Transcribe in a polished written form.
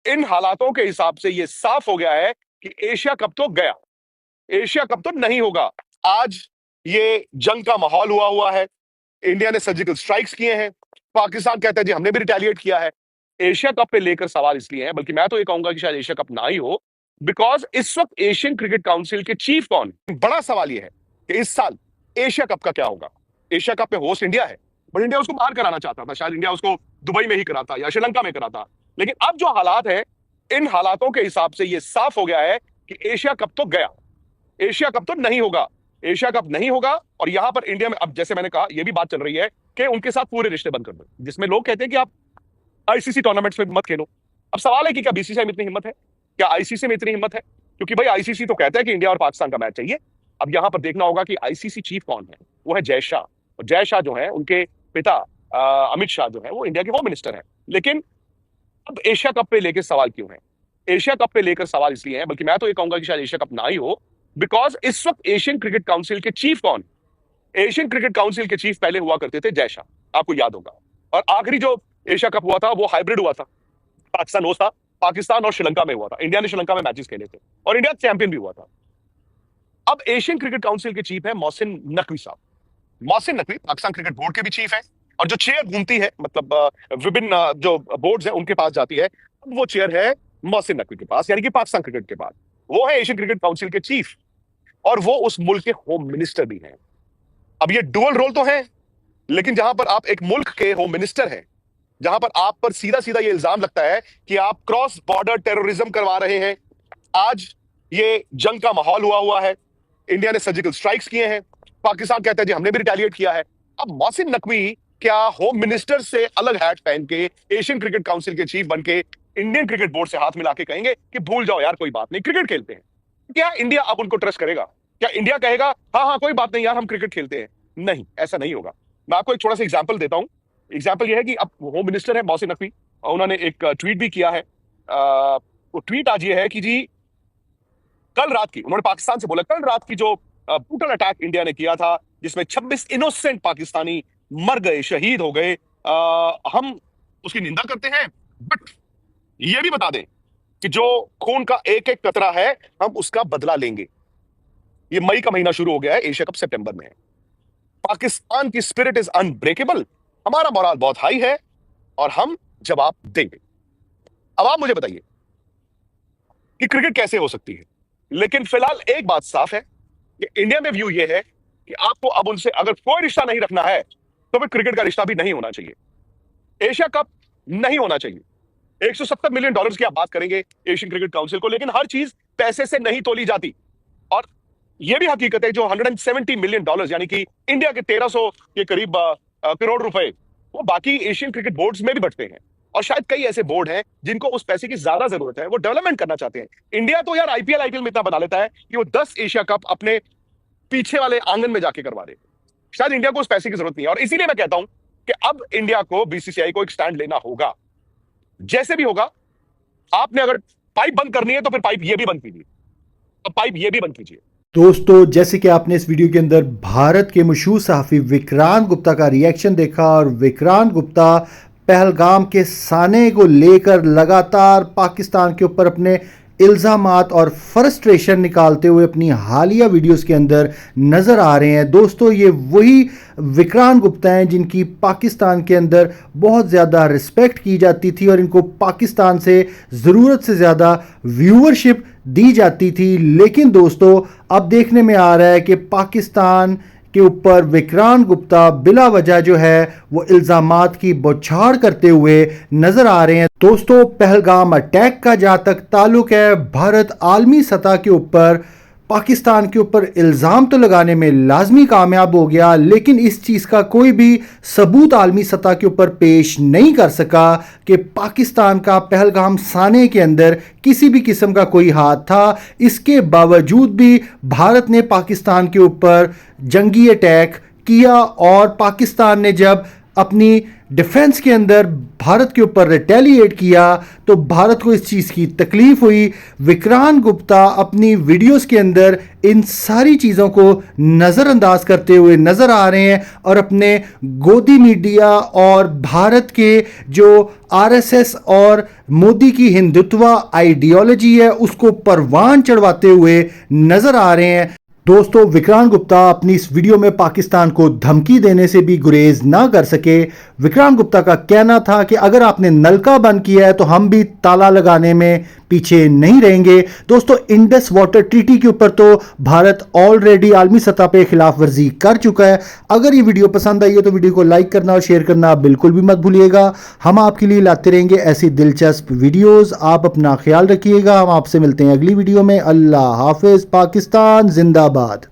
इन हालातों के हिसाब से ये साफ हो गया है कि एशिया कप तो गया, एशिया कप तो नहीं होगा। आज ये जंग का माहौल हुआ है, इंडिया ने सर्जिकल स्ट्राइक्स किए हैं, पाकिस्तान कहता है जी हमने भी रिटेलिएट किया है। एशिया कप पे लेकर सवाल इसलिए है, बल्कि मैं तो ये कहूंगा कि शायद एशिया कप ना ही हो, बिकॉज इस वक्त एशियन क्रिकेट काउंसिल के चीफ कौन है? बड़ा सवाल ये है कि इस साल एशिया कप का क्या होगा। एशिया कप में होस्ट इंडिया है, बट इंडिया उसको बाहर कराना चाहता था, शायद इंडिया उसको दुबई में ही कराता या श्रीलंका में कराता। लेकिन अब जो हालात है, इन हालातों के हिसाब से ये साफ हो गया है कि एशिया कप तो गया, एशिया कप तो नहीं होगा, एशिया कप नहीं होगा। और यहां पर इंडिया में अब जैसे मैंने कहा, यह भी बात चल रही है कि उनके साथ पूरे रिश्ते बंद कर दो, जिसमें लोग कहते हैं कि आप आईसीसी टूर्नामेंट्स में मत खेलो। अब सवाल है कि क्या बीसीसीआई में इतनी हिम्मत है, क्या आईसीसी में इतनी हिम्मत है? क्योंकि भाई आईसीसी तो कहता है कि इंडिया और पाकिस्तान का मैच चाहिए। अब यहां पर देखना होगा कि आईसीसी चीफ कौन है। वो है जय शाह, और जय शाह जो है उनके पिता अमित शाह जो है वो इंडिया के होम मिनिस्टर है। लेकिन अब एशिया कप पे लेकर सवाल क्यों है? एशिया कप पे लेकर सवाल इसलिए है, बल्कि मैं तो ये कहूंगा कि शायद एशिया कप ना ही हो, बिकॉज इस वक्त एशियन क्रिकेट काउंसिल के चीफ कौन? एशियन क्रिकेट काउंसिल के चीफ पहले हुआ करते थे जय शाह, आपको याद होगा। और आखिरी जो एशिया कप हुआ था वो हाइब्रिड हुआ था, पाकिस्तान होस्ट था, पाकिस्तान और श्रीलंका में हुआ था। इंडिया ने श्रीलंका में मैचेस खेले थे और इंडिया चैंपियन भी हुआ था। अब एशियन क्रिकेट काउंसिल के चीफ है मोहसिन नकवी साहब। मोहसिन नकवी पाकिस्तान क्रिकेट बोर्ड के भी चीफ है, और जो चेयर घूमती है, मतलब विभिन्न जो बोर्ड्स हैं उनके पास जाती है, अब वो चेयर है मोहसिन नकवी के पास, यानी कि पाकिस्तान क्रिकेट के पास। वो है एशियन क्रिकेट काउंसिल के चीफ, और वो उस मुल्क के होम मिनिस्टर भी हैं। अब ये डुअल रोल तो है, लेकिन जहां पर आप एक मुल्क के होम मिनिस्टर हैं, जहां पर आप पर सीधा सीधा ये इल्जाम लगता है कि आप क्रॉस बॉर्डर टेररिज्म करवा रहे हैं। आज ये जंग का माहौल हुआ है, इंडिया ने सर्जिकल स्ट्राइक्स किए हैं, पाकिस्तान कहता है जी हमने भी रिटेलिएट किया है। अब मोहसिन नकवी क्या होम मिनिस्टर से अलग हैट पहन के एशियन क्रिकेट काउंसिल के चीफ बन के इंडियन क्रिकेट बोर्ड से हाथ मिला के कहेंगे कि भूल जाओ यार, कोई बात नहीं, क्रिकेट खेलते हैं? क्या इंडिया अब उनको ट्रस्ट करेगा? क्या इंडिया कहेगा हाँ हाँ कोई बात नहीं यार, हम क्रिकेट खेलते हैं? नहीं, ऐसा नहीं होगा। मैं आपको एक छोटा सा एग्जाम्पल देता हूं। एग्जाम्पल यह है कि अब होम मिनिस्टर है मोहसिन नकवी, और उन्होंने एक ट्वीट भी किया है। वो ट्वीट आज ये है कि जी कल रात की, उन्होंने पाकिस्तान से बोला, कल रात की जो ब्रूटल अटैक इंडिया ने किया था, जिसमें 26 इनोसेंट पाकिस्तानी मर गए, शहीद हो गए, हम उसकी निंदा करते हैं, बट ये भी बता दें कि जो खून का एक एक कतरा है हम उसका बदला लेंगे। ये मई का महीना शुरू हो गया है, एशिया कप सितंबर में है। पाकिस्तान की स्पिरिट इज अनब्रेकेबल, हमारा मोराल बहुत हाई है और हम जवाब देंगे। अब आप मुझे बताइए कि क्रिकेट कैसे हो सकती है? लेकिन फिलहाल एक बात साफ है कि इंडिया में व्यू ये है कि आपको अब उनसे अगर कोई रिश्ता नहीं रखना है तो फिर क्रिकेट का रिश्ता भी नहीं होना चाहिए, एशिया कप नहीं होना चाहिए। 170 मिलियन डॉलर्स की आप बात करेंगे एशियन क्रिकेट काउंसिल को, लेकिन हर चीज पैसे से नहीं तोली जाती। और यह भी हकीकत है जो 170 मिलियन डॉलर्स यानी कि इंडिया के 1300 के करीब करोड़ रुपए, वो बाकी एशियन क्रिकेट बोर्ड्स में भी बटते हैं। और शायद कई ऐसे बोर्ड हैं जिनको उस पैसे की ज्यादा जरूरत है, वो डेवलपमेंट करना चाहते हैं। इंडिया तो यार आईपीएल में इतना बना लेता है कि वो 10 एशिया कप अपने पीछे वाले आंगन में जाके करवा दे। शायद इंडिया को उस पैसे की जरूरत नहीं है, और इसीलिए मैं कहता हूं कि अब इंडिया को, बीसीसीआई को एक स्टैंड लेना होगा। जैसे भी होगा, आपने अगर पाइप बंद करनी है तो फिर पाइप ये भी बंद कीजिए, अब पाइप ये भी बंद कीजिए। दोस्तों, जैसे कि आपने इस वीडियो के अंदर भारत के मशहूर सहाफ़ी विक्रांत गुप्ता का रिएक्शन देखा, और विक्रांत गुप्ता पहलगाम के साने को लेकर लगातार पाकिस्तान के ऊपर अपने इल्ज़ामात और फ्रस्ट्रेशन निकालते हुए अपनी हालिया वीडियोस के अंदर नज़र आ रहे हैं। दोस्तों, ये वही विक्रांत गुप्ता हैं जिनकी पाकिस्तान के अंदर बहुत ज़्यादा रिस्पेक्ट की जाती थी और इनको पाकिस्तान से ज़रूरत से ज़्यादा व्यूअरशिप दी जाती थी। लेकिन दोस्तों, अब देखने में आ रहा है कि पाकिस्तान के ऊपर विक्रांत गुप्ता बिला वजह जो है वो इल्ज़ामात की बौछार करते हुए नजर आ रहे हैं। दोस्तों, पहलगाम अटैक का जहां तक ताल्लुक है, भारत आलमी सतह के ऊपर पाकिस्तान के ऊपर इल्ज़ाम तो लगाने में लाजमी कामयाब हो गया, लेकिन इस चीज़ का कोई भी सबूत आलमी सतह के ऊपर पेश नहीं कर सका कि पाकिस्तान का पहलगाम साने के अंदर किसी भी किस्म का कोई हाथ था। इसके बावजूद भी भारत ने पाकिस्तान के ऊपर जंगी अटैक किया, और पाकिस्तान ने जब अपनी डिफेंस के अंदर भारत के ऊपर रिटेलिएट किया तो भारत को इस चीज़ की तकलीफ हुई। विक्रांत गुप्ता अपनी वीडियोस के अंदर इन सारी चीज़ों को नज़रअंदाज करते हुए नज़र आ रहे हैं और अपने गोदी मीडिया और भारत के जो आरएसएस और मोदी की हिंदुत्व आइडियोलॉजी है उसको परवान चढ़वाते हुए नज़र आ रहे हैं। दोस्तों, विक्रांत गुप्ता अपनी इस वीडियो में पाकिस्तान को धमकी देने से भी गुरेज ना कर सके। विक्रांत गुप्ता का कहना था कि अगर आपने नलका बंद किया है तो हम भी ताला लगाने में पीछे नहीं रहेंगे। दोस्तों, इंडस वाटर ट्रीटी के ऊपर तो भारत ऑलरेडी आलमी सतह पे खिलाफ वर्जी कर चुका है। अगर ये वीडियो पसंद आई है तो वीडियो को लाइक करना और शेयर करना बिल्कुल भी मत भूलिएगा। हम आपके लिए लाते रहेंगे ऐसी दिलचस्प वीडियोस। आप अपना ख्याल रखिएगा। हम आपसे मिलते हैं अगली वीडियो में। अल्लाह हाफिज। पाकिस्तान जिंदाबाद।